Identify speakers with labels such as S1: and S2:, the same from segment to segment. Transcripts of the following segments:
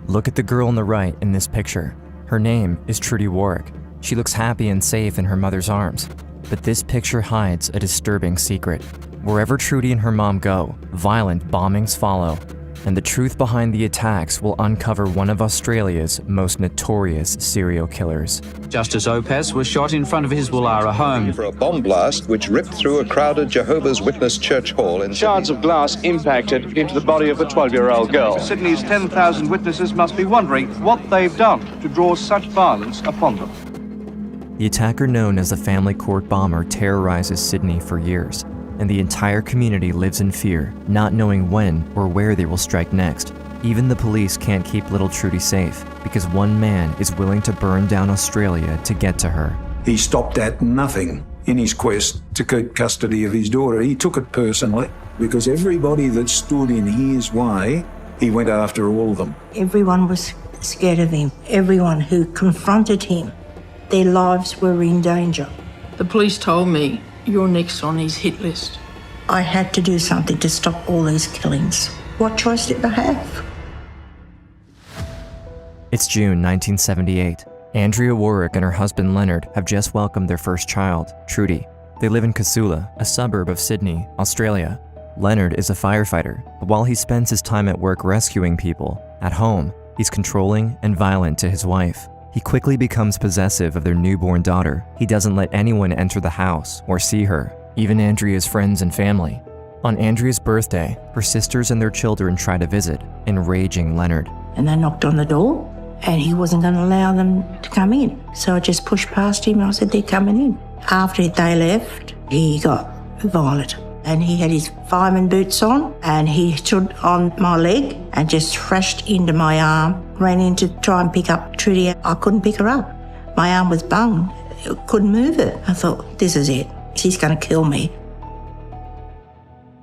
S1: Look at the girl on the right in this picture. Her name is Trudy Warrick. She looks happy and safe in her mother's arms. But this picture hides a disturbing secret. Wherever Trudy and her mom go, violent bombings follow. And the truth behind the attacks will uncover one of Australia's most notorious serial killers.
S2: Justice Opas was shot in front of his Woollahra home.
S3: For a bomb blast which ripped through a crowded Jehovah's Witness church hall in
S4: Shards of glass impacted into the body of a 12-year-old girl. Sydney's 10,000 witnesses must be wondering what they've done to draw such violence upon them.
S1: The attacker known as the Family Court Bomber terrorizes Sydney for years, and the entire community lives in fear, not knowing when or where they will strike next. Even the police can't keep little Trudy safe, because one man is willing to burn down Australia to get to her.
S5: He stopped at nothing in his quest to keep custody of his daughter. He took it personally, because everybody that stood in his way, he went after all of them.
S6: Everyone was scared of him. Everyone who confronted him, their lives were in danger.
S7: The police told me, "You're next on his hit list."
S6: I had to do something to stop all these killings. What choice did I have?
S1: It's June 1978. Andrea Warrick and her husband Leonard have just welcomed their first child, Trudy. They live in Casula, a suburb of Sydney, Australia. Leonard is a firefighter, but while he spends his time at work rescuing people, at home, he's controlling and violent to his wife. He quickly becomes possessive of their newborn daughter. He doesn't let anyone enter the house or see her, even Andrea's friends and family. On Andrea's birthday, her sisters and their children try to visit, enraging Leonard.
S6: And they knocked on the door, and he wasn't going to allow them to come in. So I just pushed past him and I said, "They're coming in." After they left, he got violent. And he had his fireman boots on, and he stood on my leg and just thrashed into my arm, ran in to try and pick up Trudy. I couldn't pick her up. My arm was bunged. I couldn't move it. I thought, this is it. She's going to kill me.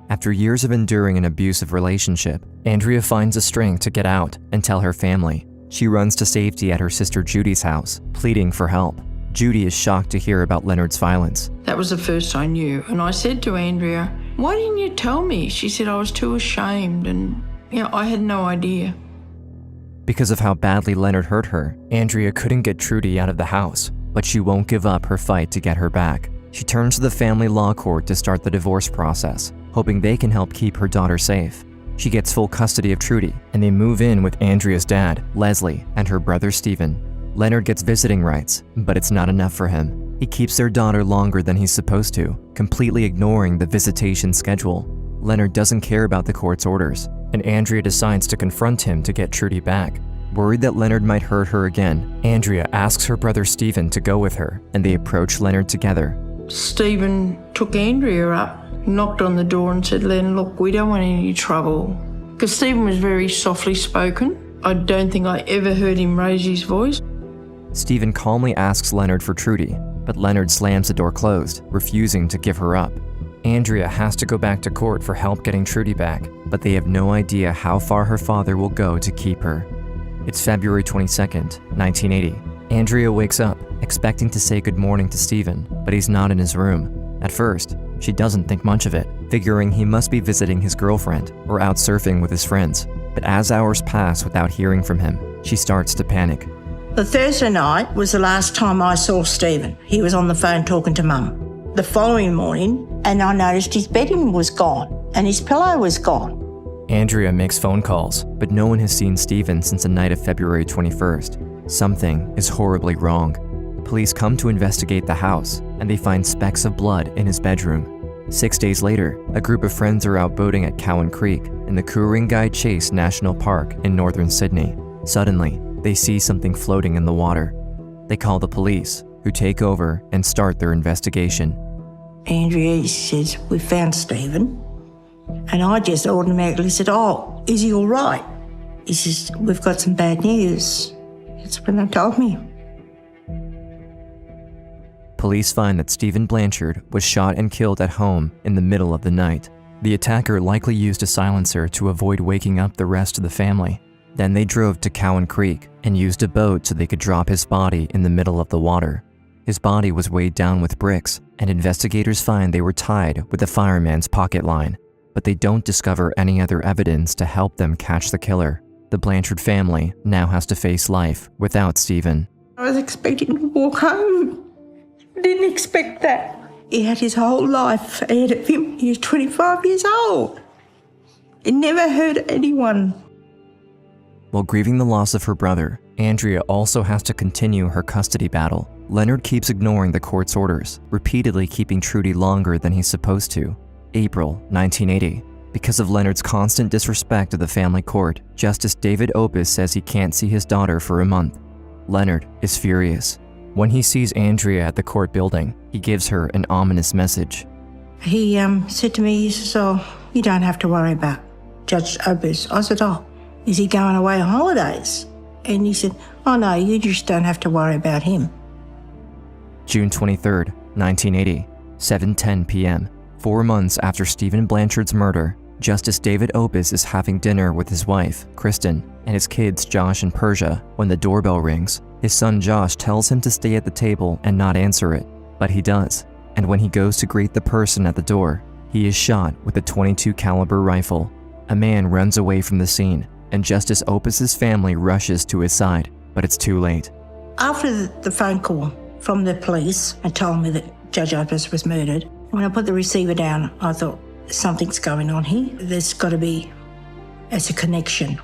S1: After years of enduring an abusive relationship, Andrea finds the strength to get out and tell her family. She runs to safety at her sister Judy's house, pleading for help. Judy is shocked to hear about Leonard's violence.
S7: That was the first I knew. And I said to Andrea, "Why didn't you tell me?" She said, "I was too ashamed and, I had no idea."
S1: Because of how badly Leonard hurt her, Andrea couldn't get Trudy out of the house, but she won't give up her fight to get her back. She turns to the family law court to start the divorce process, hoping they can help keep her daughter safe. She gets full custody of Trudy, and they move in with Andrea's dad, Leslie, and her brother Stephen. Leonard gets visiting rights, but it's not enough for him. He keeps their daughter longer than he's supposed to, completely ignoring the visitation schedule. Leonard doesn't care about the court's orders, and Andrea decides to confront him to get Trudy back. Worried that Leonard might hurt her again, Andrea asks her brother Stephen to go with her, and they approach Leonard together.
S7: Stephen took Andrea up, knocked on the door and said, "Len, look, we don't want any trouble." Because Stephen was very softly spoken. I don't think I ever heard him raise his voice.
S1: Stephen calmly asks Leonard for Trudy, but Leonard slams the door closed, refusing to give her up. Andrea has to go back to court for help getting Trudy back, but they have no idea how far her father will go to keep her. It's February 22nd, 1980. Andrea wakes up, expecting to say good morning to Stephen, but he's not in his room. At first, she doesn't think much of it, figuring he must be visiting his girlfriend or out surfing with his friends. But as hours pass without hearing from him, she starts to panic.
S6: The Thursday night was the last time I saw Stephen. He was on the phone talking to Mum. The following morning, and I noticed his bedding was gone and his pillow was gone.
S1: Andrea makes phone calls, but no one has seen Stephen since the night of February 21st. Something is horribly wrong. Police come to investigate the house, and they find specks of blood in his bedroom. 6 days later, a group of friends are out boating at Cowan Creek in the Ku-ring-gai Chase National Park in northern Sydney. Suddenly, they see something floating in the water. They call the police, who take over and start their investigation.
S6: Andrea says, "We found Stephen." And I just automatically said, "Oh, is he all right?" He says, "We've got some bad news." That's when they told me.
S1: Police find that Stephen Blanchard was shot and killed at home in the middle of the night. The attacker likely used a silencer to avoid waking up the rest of the family. Then they drove to Cowan Creek and used a boat so they could drop his body in the middle of the water. His body was weighed down with bricks, and investigators find they were tied with a fireman's pocket line, but they don't discover any other evidence to help them catch the killer. the Blanchard family now has to face life without Stephen.
S6: I was expecting to walk home. Didn't expect that. He had his whole life ahead of him. He was 25 years old. He never hurt anyone.
S1: While grieving the loss of her brother, Andrea also has to continue her custody battle. Leonard keeps ignoring the court's orders, repeatedly keeping Trudy longer than he's supposed to. April 1980. Because of Leonard's constant disrespect of the family court, Justice David Opis says he can't see his daughter for a month. Leonard is furious. When he sees Andrea at the court building, he gives her an ominous message.
S6: He said to me, he says, "Oh, you don't have to worry about Judge Opis." I said, "Oh, is he going away on holidays?" And he said, "Oh no, you just don't have to worry about him."
S1: June 23rd, 1980, 7:10 p.m. 4 months after Stephen Blanchard's murder, Justice David Opis is having dinner with his wife, Kristen, and his kids, Josh and Persia, when the doorbell rings. His son Josh tells him to stay at the table and not answer it, but he does. And when he goes to greet the person at the door, he is shot with a .22 caliber rifle. A man runs away from the scene, and Justice Opis's family rushes to his side, but it's too late.
S6: After the phone call from the police and told me that Judge Opis was murdered, when I put the receiver down, I thought, something's going on here. There's got to be a connection.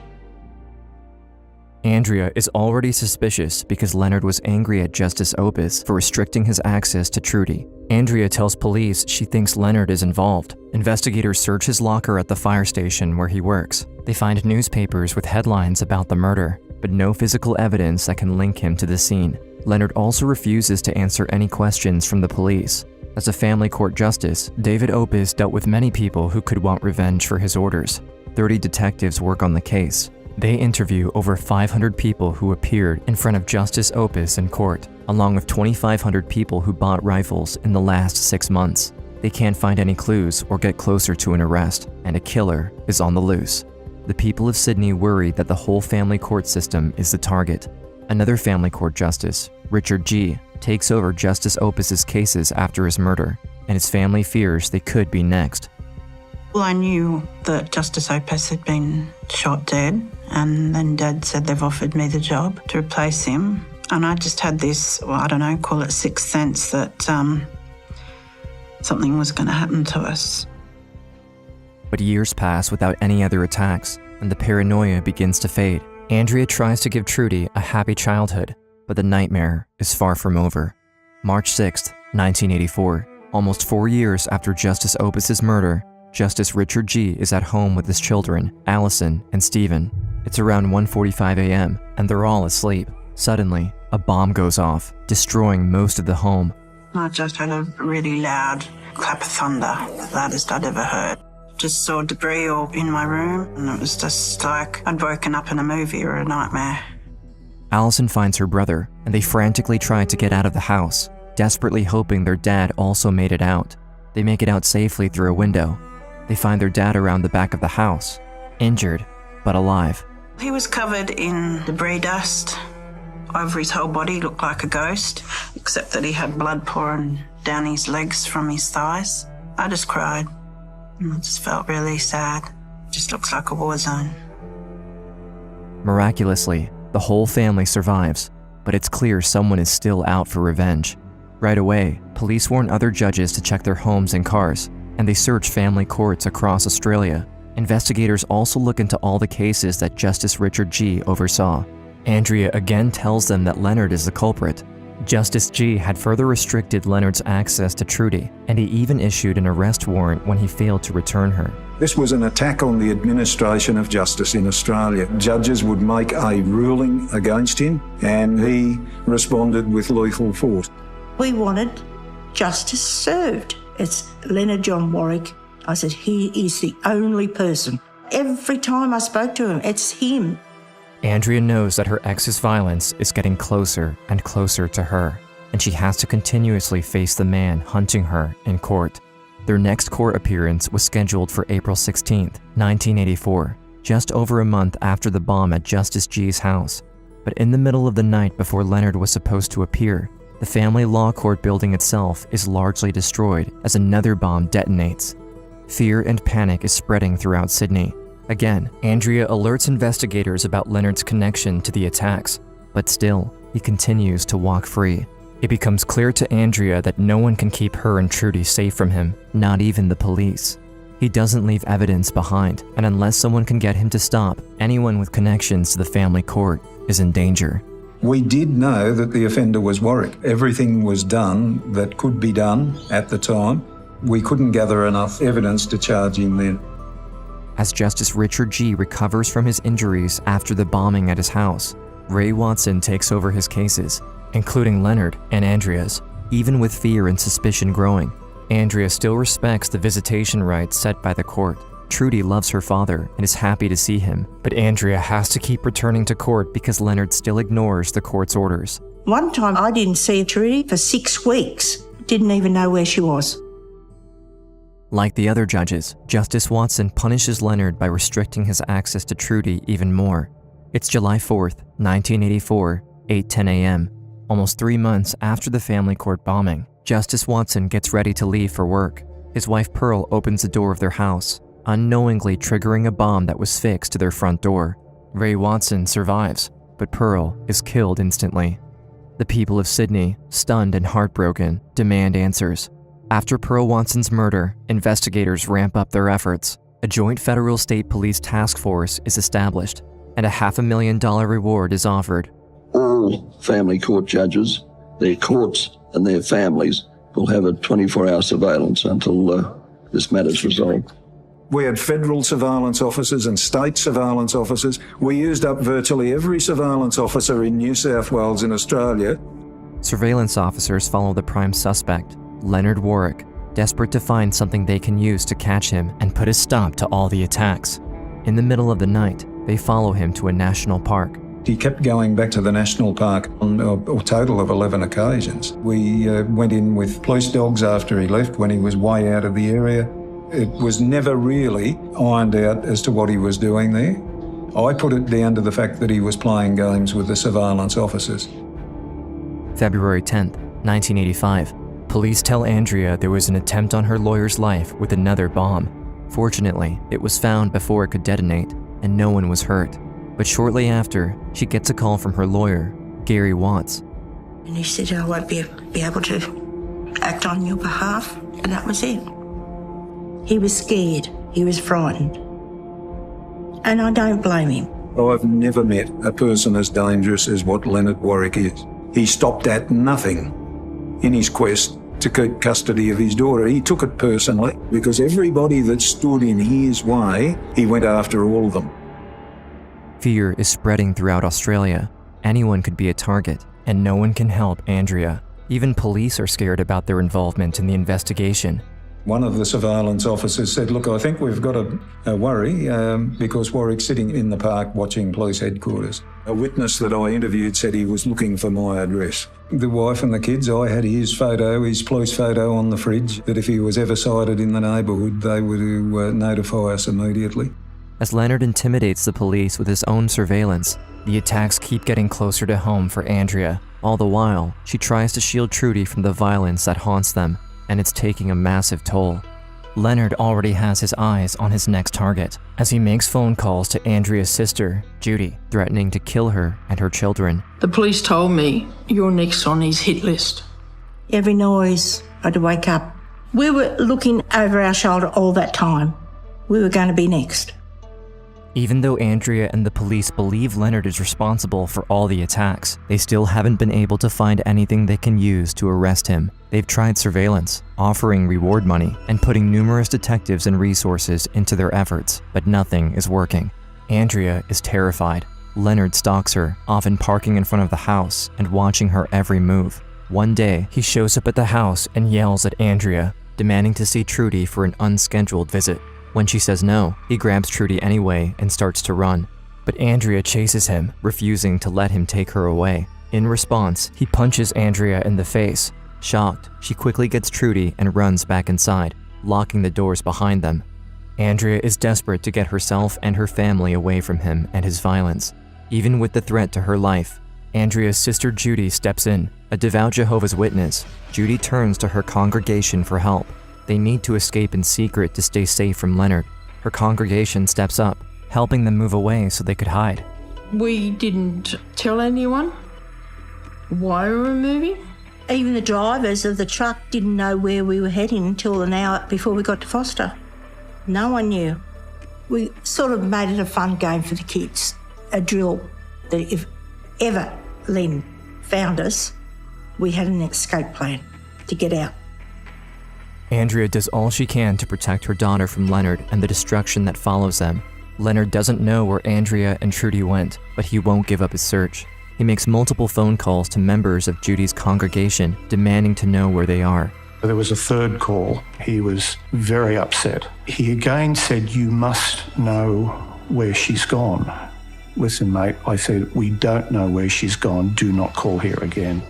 S1: Andrea is already suspicious because Leonard was angry at Justice Opis for restricting his access to Trudy. Andrea tells police she thinks Leonard is involved. Investigators search his locker at the fire station where he works. They find newspapers with headlines about the murder, but no physical evidence that can link him to the scene. Leonard also refuses to answer any questions from the police. As a family court justice, David Opis dealt with many people who could want revenge for his orders. 30 detectives work on the case. They interview over 500 people who appeared in front of Justice Opis in court, along with 2,500 people who bought rifles in the last 6 months. They can't find any clues or get closer to an arrest, and a killer is on the loose. The people of Sydney worry that the whole family court system is the target. Another family court justice, Richard G., takes over Justice Opis's cases after his murder, and his family fears they could be next.
S8: Well, I knew that Justice Opis had been shot dead, and then Dad said they've offered me the job to replace him. And I just had this, well, I don't know, call it sixth sense that something was going to happen to us.
S1: But years pass without any other attacks, and the paranoia begins to fade. Andrea tries to give Trudy a happy childhood, but the nightmare is far from over. March 6th, 1984, almost 4 years after Justice Opis's murder, Justice Richard G. is at home with his children, Allison and Stephen. It's around 1:45 a.m., and they're all asleep. Suddenly, a bomb goes off, destroying most of the home.
S8: I just had a really loud clap of thunder, the loudest I'd ever heard. Just saw debris all in my room, and it was just like I'd woken up in a movie or a nightmare.
S1: Allison finds her brother, and they frantically try to get out of the house, desperately hoping their dad also made it out. They make it out safely through a window. They find their dad around the back of the house, injured, but alive.
S8: He was covered in debris dust. Over his whole body, looked like a ghost, except that he had blood pouring down his legs from his thighs. I just cried. I just felt really sad. Just looks like a war zone.
S1: Miraculously, the whole family survives, but it's clear someone is still out for revenge. Right away, police warn other judges to check their homes and cars, and they search family courts across Australia. Investigators also look into all the cases that Justice Richard G. oversaw. Andrea again tells them that Leonard is the culprit. Justice G. had further restricted Leonard's access to Trudy, and he even issued an arrest warrant when he failed to return her.
S5: This was an attack on the administration of justice in Australia. Judges would make a ruling against him, and he responded with lethal force.
S6: We wanted justice served. It's Leonard John Warwick. I said, he is the only person. Every time I spoke to him, it's him.
S1: Andrea knows that her ex's violence is getting closer and closer to her, and she has to continuously face the man hunting her in court. Their next court appearance was scheduled for April 16th, 1984, just over a month after the bomb at Justice G's house. But in the middle of the night before Leonard was supposed to appear, the family law court building itself is largely destroyed as another bomb detonates. Fear and panic is spreading throughout Sydney. Again, Andrea alerts investigators about Leonard's connection to the attacks, but still, he continues to walk free. It becomes clear to Andrea that no one can keep her and Trudy safe from him, not even the police. He doesn't leave evidence behind, and unless someone can get him to stop, anyone with connections to the family court is in danger.
S5: We did know that the offender was Warwick. Everything was done that could be done at the time. We couldn't gather enough evidence to charge him then.
S1: As Justice Richard G. recovers from his injuries after the bombing at his house, Ray Watson takes over his cases, including Leonard and Andrea's. Even with fear and suspicion growing, Andrea still respects the visitation rights set by the court. Trudy loves her father and is happy to see him, but Andrea has to keep returning to court because Leonard still ignores the court's orders.
S6: One time I didn't see Trudy for 6 weeks. Didn't even know where she was.
S1: Like the other judges, Justice Watson punishes Leonard by restricting his access to Trudy even more. It's July 4th, 1984, 8:10 a.m., almost 3 months after the family court bombing. Justice Watson gets ready to leave for work. His wife Pearl opens the door of their house, unknowingly triggering a bomb that was fixed to their front door. Ray Watson survives, but Pearl is killed instantly. The people of Sydney, stunned and heartbroken, demand answers. After Pearl Watson's murder, investigators ramp up their efforts. A joint federal state police task force is established, and a $500,000 reward is offered.
S9: All family court judges, their courts and their families will have a 24-hour surveillance until this matter is resolved.
S5: We had federal surveillance officers and state surveillance officers. We used up virtually every surveillance officer in New South Wales in Australia.
S1: Surveillance officers follow the prime suspect, Leonard Warwick, desperate to find something they can use to catch him and put a stop to all the attacks. In the middle of the night, they follow him to a national park.
S5: He kept going back to the national park on a total of 11 occasions. We went in with police dogs after he left when he was way out of the area. It was never really ironed out as to what he was doing there. I put it down to the fact that he was playing games with the surveillance officers.
S1: February 10th, 1985. Police tell Andrea there was an attempt on her lawyer's life with another bomb. Fortunately, it was found before it could detonate, and no one was hurt. But shortly after, she gets a call from her lawyer, Gary Watts.
S6: And he said, I won't be able to act on your behalf. And that was it. He was scared. He was frightened. And I don't blame him.
S5: I've never met a person as dangerous as what Leonard Warwick is. He stopped at nothing in his quest to keep custody of his daughter. He took it personally because everybody that stood in his way, he went after all of them.
S1: Fear is spreading throughout Australia. Anyone could be a target, and no one can help Andrea. Even police are scared about their involvement in the investigation.
S5: One of the surveillance officers said, look, I think we've got a worry because Warwick's sitting in the park watching police headquarters. A witness that I interviewed said he was looking for my address. The wife and the kids, I had his police photo on the fridge, that if he was ever sighted in the neighbourhood, they would notify us immediately.
S1: As Leonard intimidates the police with his own surveillance, the attacks keep getting closer to home for Andrea. All the while, she tries to shield Trudy from the violence that haunts them, and it's taking a massive toll. Leonard already has his eyes on his next target, as he makes phone calls to Andrea's sister, Judy, threatening to kill her and her children.
S7: The police told me, you're next on his hit list.
S6: Every noise, I'd wake up. We were looking over our shoulder all that time. We were going to be next.
S1: Even though Andrea and the police believe Leonard is responsible for all the attacks, they still haven't been able to find anything they can use to arrest him. They've tried surveillance, offering reward money, and putting numerous detectives and resources into their efforts, but nothing is working. Andrea is terrified. Leonard stalks her, often parking in front of the house and watching her every move. One day, he shows up at the house and yells at Andrea, demanding to see Trudy for an unscheduled visit. When she says no, he grabs Trudy anyway and starts to run. But Andrea chases him, refusing to let him take her away. In response, he punches Andrea in the face. Shocked, she quickly gets Trudy and runs back inside, locking the doors behind them. Andrea is desperate to get herself and her family away from him and his violence. Even with the threat to her life, Andrea's sister Judy steps in. A devout Jehovah's Witness, Judy turns to her congregation for help. They need to escape in secret to stay safe from Leonard. Her congregation steps up, helping them move away so they could hide.
S7: We didn't tell anyone why we were moving.
S6: Even the drivers of the truck didn't know where we were heading until an hour before we got to Foster. No one knew. We sort of made it a fun game for the kids, a drill that if ever Len found us, we had an escape plan to get out.
S1: Andrea does all she can to protect her daughter from Leonard and the destruction that follows them. Leonard doesn't know where Andrea and Trudy went, but he won't give up his search. He makes multiple phone calls to members of Judy's congregation, demanding to know where they are.
S10: There was a third call. He was very upset. He again said, "You must know where she's gone." "Listen, mate," I said, "we don't know where she's gone. Do not call here again."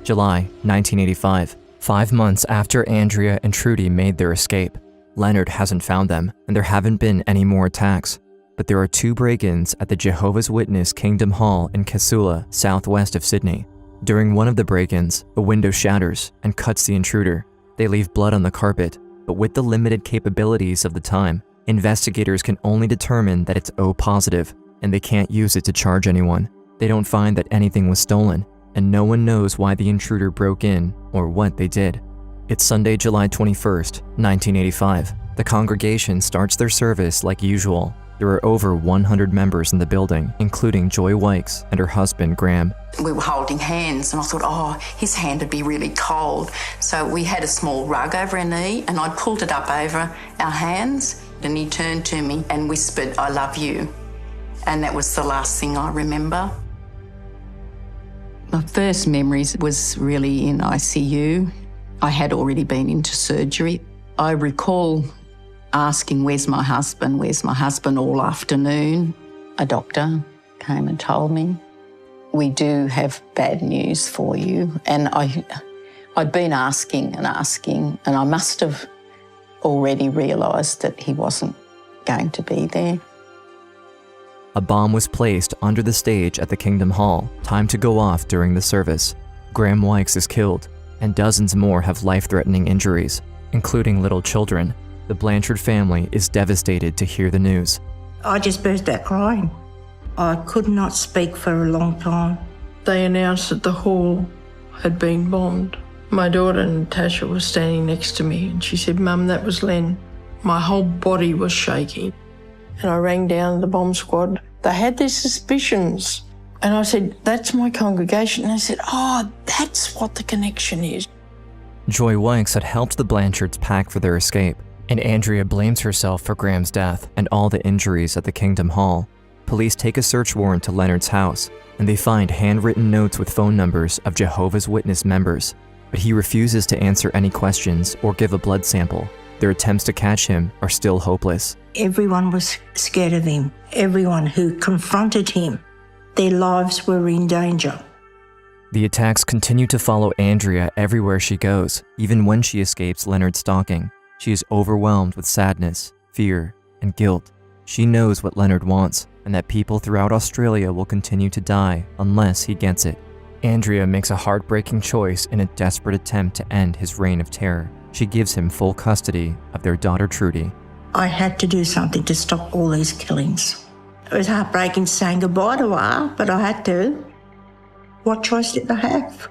S1: July 1985. 5 months after Andrea and Trudy made their escape. Leonard hasn't found them, and there haven't been any more attacks. But there are 2 break-ins at the Jehovah's Witness Kingdom Hall in Casula, southwest of Sydney. During one of the break-ins, a window shatters and cuts the intruder. They leave blood on the carpet, but with the limited capabilities of the time, investigators can only determine that it's O positive, and they can't use it to charge anyone. They don't find that anything was stolen, and no one knows why the intruder broke in or what they did. It's Sunday, July 21st, 1985. The congregation starts their service like usual. There are over 100 members in the building, including Joy Wykes and her husband, Graham.
S11: We were holding hands, and I thought, oh, his hand would be really cold. So we had a small rug over our knee, and I pulled it up over our hands, and he turned to me and whispered, "I love you." And that was the last thing I remember. My first memories was really in ICU. I had already been into surgery. I recall asking, where's my husband all afternoon. A doctor came and told me, "We do have bad news for you." And I'd been asking, and I must have already realised that he wasn't going to be there.
S1: A bomb was placed under the stage at the Kingdom Hall, timed to go off during the service. Graham Wykes is killed, and dozens more have life-threatening injuries, including little children. The Blanchard family is devastated to hear the news.
S6: I just burst out crying. I could not speak for a long time.
S7: They announced that the hall had been bombed. My daughter Natasha was standing next to me, and she said, "Mum, that was Len." My whole body was shaking. And I rang down the bomb squad. They had their suspicions. And I said, "That's my congregation." And they said, "Oh, that's what the connection is."
S1: Joy Wykes had helped the Blanchards pack for their escape, and Andrea blames herself for Graham's death and all the injuries at the Kingdom Hall. Police take a search warrant to Leonard's house, and they find handwritten notes with phone numbers of Jehovah's Witness members, but he refuses to answer any questions or give a blood sample. Their attempts to catch him are still hopeless.
S6: Everyone was scared of him. Everyone who confronted him, their lives were in danger.
S1: The attacks continue to follow Andrea everywhere she goes, even when she escapes Leonard's stalking. She is overwhelmed with sadness, fear, and guilt. She knows what Leonard wants, and that people throughout Australia will continue to die unless he gets it. Andrea makes a heartbreaking choice in a desperate attempt to end his reign of terror. She gives him full custody of their daughter Trudy.
S6: I had to do something to stop all these killings. It was heartbreaking saying goodbye to her, but I had to. What choice did I have?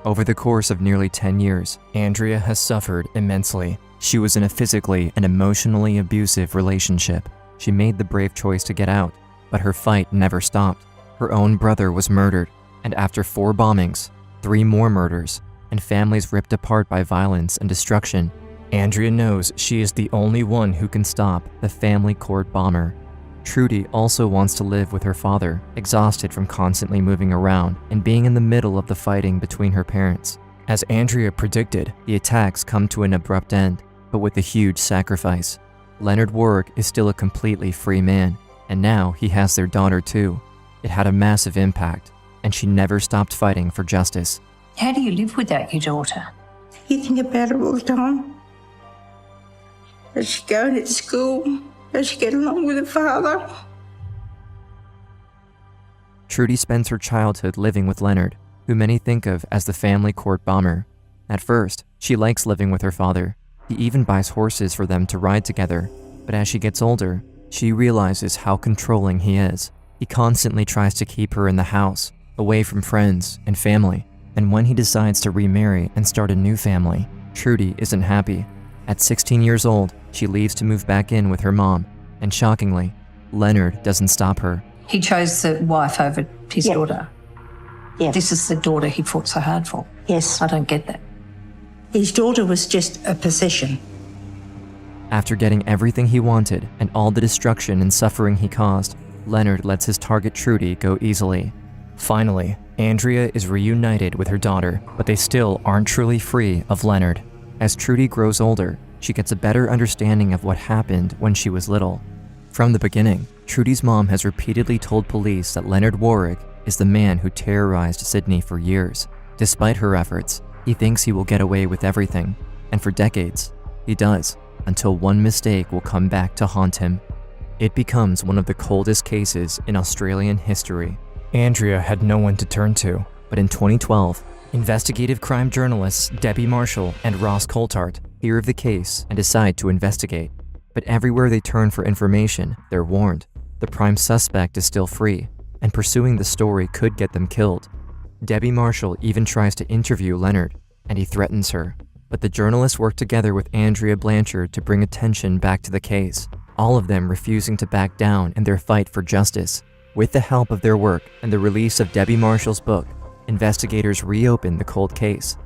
S1: Over the course of nearly 10 years, Andrea has suffered immensely. She was in a physically and emotionally abusive relationship. She made the brave choice to get out, but her fight never stopped. Her own brother was murdered, and after 4 bombings, 3 more murders, and families ripped apart by violence and destruction, Andrea knows she is the only one who can stop the family court bomber. Trudy also wants to live with her father, exhausted from constantly moving around and being in the middle of the fighting between her parents. As Andrea predicted, the attacks come to an abrupt end, but with a huge sacrifice. Leonard Warwick is still a completely free man, and now he has their daughter too. It had a massive impact, and she never stopped fighting for justice.
S12: How do you live without your daughter?
S6: You think about her all the time. Does she go to school? Does she get along with her father?
S1: Trudy spends her childhood living with Leonard, who many think of as the family court bomber. At first, she likes living with her father. He even buys horses for them to ride together. But as she gets older, she realizes how controlling he is. He constantly tries to keep her in the house, away from friends and family. And when he decides to remarry and start a new family, Trudy isn't happy. At 16 years old, she leaves to move back in with her mom. And shockingly, Leonard doesn't stop her.
S12: He chose the wife over his
S6: Yeah.
S12: daughter.
S6: Yeah.
S12: This is the daughter he fought so hard for.
S6: Yes.
S12: I don't get that.
S6: His daughter was just a possession.
S1: After getting everything he wanted and all the destruction and suffering he caused, Leonard lets his target Trudy go easily. Finally, Andrea is reunited with her daughter, but they still aren't truly free of Leonard. As Trudy grows older, she gets a better understanding of what happened when she was little. From the beginning, Trudy's mom has repeatedly told police that Leonard Warwick is the man who terrorized Sydney for years. Despite her efforts, he thinks he will get away with everything, and for decades, he does, until one mistake will come back to haunt him. It becomes one of the coldest cases in Australian history. Andrea had no one to turn to, but in 2012, investigative crime journalists Debbie Marshall and Ross Coulthart hear of the case and decide to investigate. But everywhere they turn for information, they're warned. The prime suspect is still free, and pursuing the story could get them killed. Debbie Marshall even tries to interview Leonard, and he threatens her. But the journalists work together with Andrea Blanchard to bring attention back to the case, all of them refusing to back down in their fight for justice. With the help of their work and the release of Debbie Marshall's book, investigators reopen the cold case.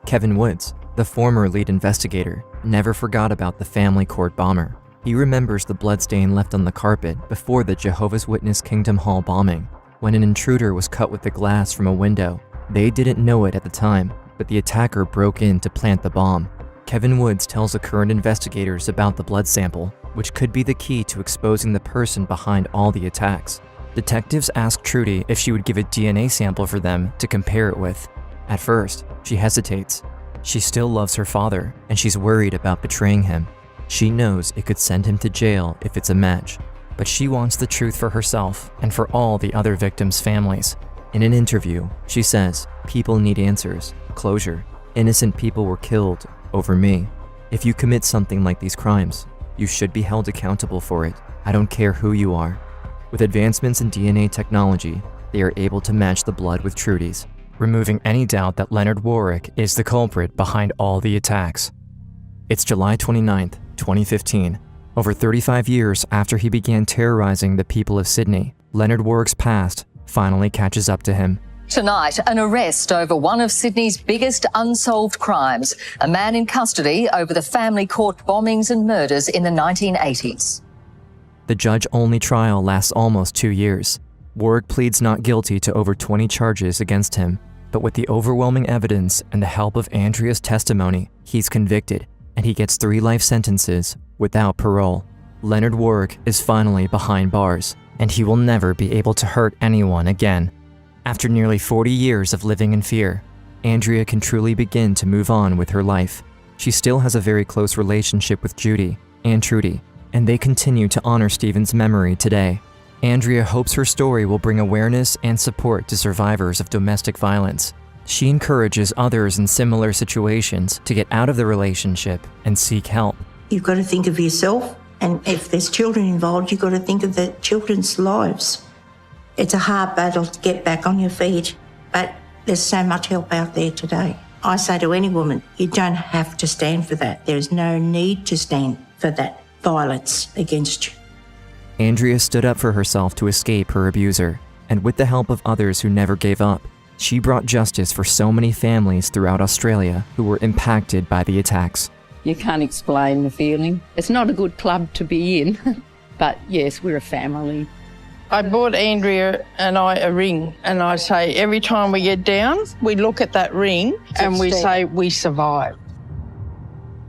S1: Kevin Woods, the former lead investigator, never forgot about the family court bomber. He remembers the bloodstain left on the carpet before the Jehovah's Witness Kingdom Hall bombing, when an intruder was cut with the glass from a window. They didn't know it at the time, but the attacker broke in to plant the bomb. Kevin Woods tells the current investigators about the blood sample, which could be the key to exposing the person behind all the attacks. Detectives ask Trudy if she would give a DNA sample for them to compare it with. At first, she hesitates. She still loves her father, and she's worried about betraying him. She knows it could send him to jail if it's a match, but she wants the truth for herself and for all the other victims' families. In an interview, she says, "People need answers, closure. Innocent people were killed over me. If you commit something like these crimes, you should be held accountable for it. I don't care who you are." With advancements in DNA technology, they are able to match the blood with Trudy's, removing any doubt that Leonard Warwick is the culprit behind all the attacks. It's July 29th, 2015. Over 35 years after he began terrorizing the people of Sydney, Leonard Warwick's past finally catches up to him.
S13: Tonight, an arrest over one of Sydney's biggest unsolved crimes, a man in custody over the family court bombings and murders in the 1980s.
S1: The judge-only trial lasts almost 2 years. Warwick pleads not guilty to over 20 charges against him, but with the overwhelming evidence and the help of Andrea's testimony, he's convicted, and he gets 3 life sentences without parole. Leonard Warwick is finally behind bars, and he will never be able to hurt anyone again. After nearly 40 years of living in fear, Andrea can truly begin to move on with her life. She still has a very close relationship with Judy and Trudy, and they continue to honor Stephen's memory today. Andrea hopes her story will bring awareness and support to survivors of domestic violence. She encourages others in similar situations to get out of the relationship and seek help.
S6: You've got to think of yourself, and if there's children involved, you've got to think of the children's lives. It's a hard battle to get back on your feet, but there's so much help out there today. I say to any woman, you don't have to stand for that. There's no need to stand for that violence against you.
S1: Andrea stood up for herself to escape her abuser, and with the help of others who never gave up, she brought justice for so many families throughout Australia who were impacted by the attacks.
S14: You can't explain the feeling. It's not a good club to be in, but yes, we're a family.
S7: I bought Andrea and I a ring, and I say every time we get down, we look at that ring and we say we survived.